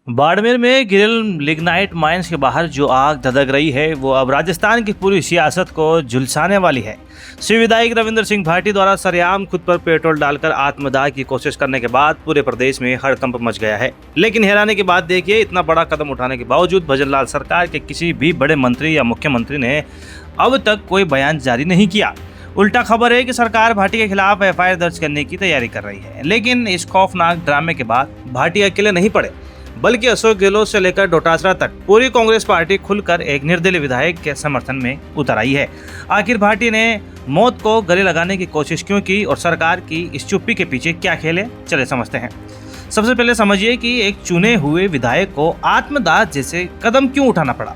बाड़मेर में गिरिल lignite mines के बाहर जो आग धधक रही है वो अब राजस्थान की पूरी सियासत को झुलसाने वाली है। श्री विधायक रविंद्र सिंह भाटी द्वारा सरेआम खुद पर पेट्रोल डालकर आत्मदाह की कोशिश करने के बाद पूरे प्रदेश में हड़कंप मच गया है। लेकिन हैरानी की बात देखिए, इतना बड़ा कदम उठाने के बावजूद भजनलाल सरकार के किसी भी बड़े मंत्री या मुख्यमंत्री ने अब तक कोई बयान जारी नहीं किया। उल्टा खबर है कि सरकार भाटी के खिलाफ एफआईआर दर्ज करने की तैयारी कर रही है। लेकिन इस खौफनाक ड्रामे के बाद भाटी अकेले नहीं पड़े, बल्कि अशोक गहलोत से लेकर डोटासरा तक पूरी कांग्रेस पार्टी खुलकर एक निर्दलीय विधायक के समर्थन में उतर आई है। आखिर भाटी ने मौत को गले लगाने की कोशिश क्यों की और सरकार की इस चुप्पी के पीछे क्या खेल है, चले समझते हैं। सबसे पहले समझिए कि एक चुने हुए विधायक को आत्मदाह जैसे कदम क्यों उठाना पड़ा।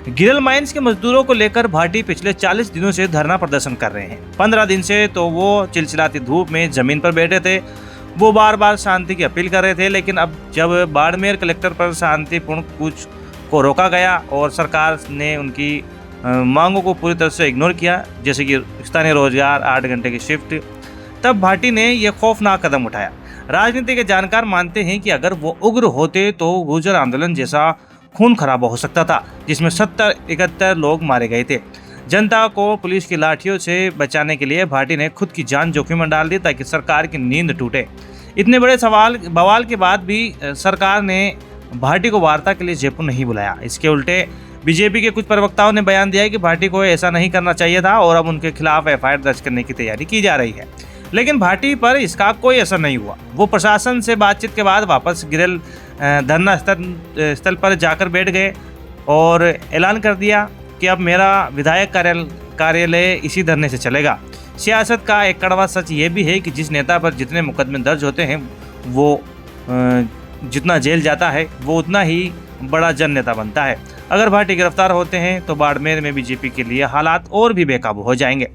गिरिल माइंस के मजदूरों को लेकर भाटी पिछले 40 दिनों से धरना प्रदर्शन कर रहे हैं। 15 दिन से तो वो चिलचिलाती धूप में जमीन पर बैठे थे। वो बार बार शांति की अपील कर रहे थे, लेकिन अब जब बाड़मेर कलेक्टर पर शांतिपूर्ण कूच को रोका गया और सरकार ने उनकी मांगों को पूरी तरह से इग्नोर किया, जैसे कि स्थानीय रोजगार, 8 घंटे की शिफ्ट, तब भाटी ने यह खौफनाक कदम उठाया। राजनीति के जानकार मानते हैं कि अगर वो उग्र होते तो गुर्जर आंदोलन जैसा खून खराबा हो सकता था, जिसमें 70-71 लोग मारे गए थे। जनता को पुलिस की लाठियों से बचाने के लिए भाटी ने खुद की जान जोखिम में डाल दी ताकि सरकार की नींद टूटे। इतने बड़े बवाल के बाद भी सरकार ने भाटी को वार्ता के लिए जयपुर नहीं बुलाया। इसके उल्टे बीजेपी के कुछ प्रवक्ताओं ने बयान दिया कि भाटी को ऐसा नहीं करना चाहिए था और अब उनके खिलाफ एफआईआर दर्ज करने की तैयारी की जा रही है। लेकिन भाटी पर इसका कोई असर नहीं हुआ। वो प्रशासन से बातचीत के बाद वापस गिरिल धरना स्थल पर जाकर बैठ गए और ऐलान कर दिया कि अब मेरा विधायक कार्यालय इसी धरने से चलेगा। सियासत का एक कड़वा सच ये भी है कि जिस नेता पर जितने मुकदमे दर्ज होते हैं, वो जितना जेल जाता है वो उतना ही बड़ा जन नेता बनता है। अगर भाटी गिरफ्तार होते हैं तो बाड़मेर में बीजेपी के लिए हालात और भी बेकाबू हो जाएंगे।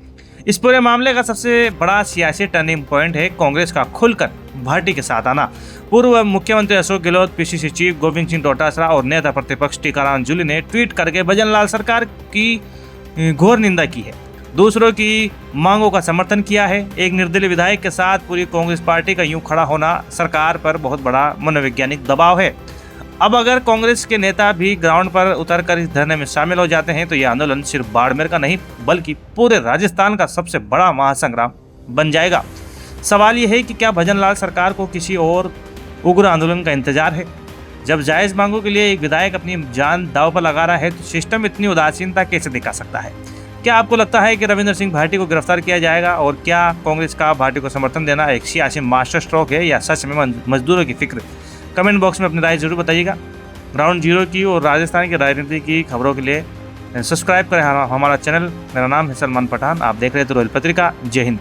इस पूरे मामले का सबसे बड़ा सियासी टर्निंग पॉइंट है कांग्रेस का खुलकर भाटी के साथ आना। पूर्व मुख्यमंत्री अशोक गहलोत, पीसीसी चीफ गोविंद सिंह डोटासरा और नेता प्रतिपक्ष टीकाराम जूली ने ट्वीट करके भजनलाल सरकार की घोर निंदा की है, दूसरों की मांगों का समर्थन किया है। एक निर्दलीय विधायक के साथ पूरी कांग्रेस पार्टी का यूं खड़ा होना सरकार पर बहुत बड़ा मनोवैज्ञानिक दबाव है। अब अगर कांग्रेस के नेता भी ग्राउंड पर उतरकर इस धरने में शामिल हो जाते हैं तो यह आंदोलन सिर्फ बाड़मेर का नहीं बल्कि पूरे राजस्थान का सबसे बड़ा महासंग्राम बन जाएगा। सवाल यह है कि क्या भजनलाल सरकार को किसी और उग्र आंदोलन का इंतजार है? जब जायज़ मांगों के लिए एक विधायक अपनी जान दांव पर लगा रहा है तो सिस्टम इतनी उदासीनता कैसे दिखा सकता है? क्या आपको लगता है कि रविंद्र सिंह भाटी को गिरफ्तार किया जाएगा और क्या कांग्रेस का भाटी को समर्थन देना एक सियासी मास्टर स्ट्रोक है या सच में मजदूरों की फिक्र? कमेंट बॉक्स में अपनी राय जरूर बताइएगा। ग्राउंड जीरो की और राजस्थान की राजनीति की खबरों के लिए सब्सक्राइब करें हमारा चैनल। मेरा नाम है सलमान पठान, आप देख रहे थे रोयल पत्रिका। जय हिंद।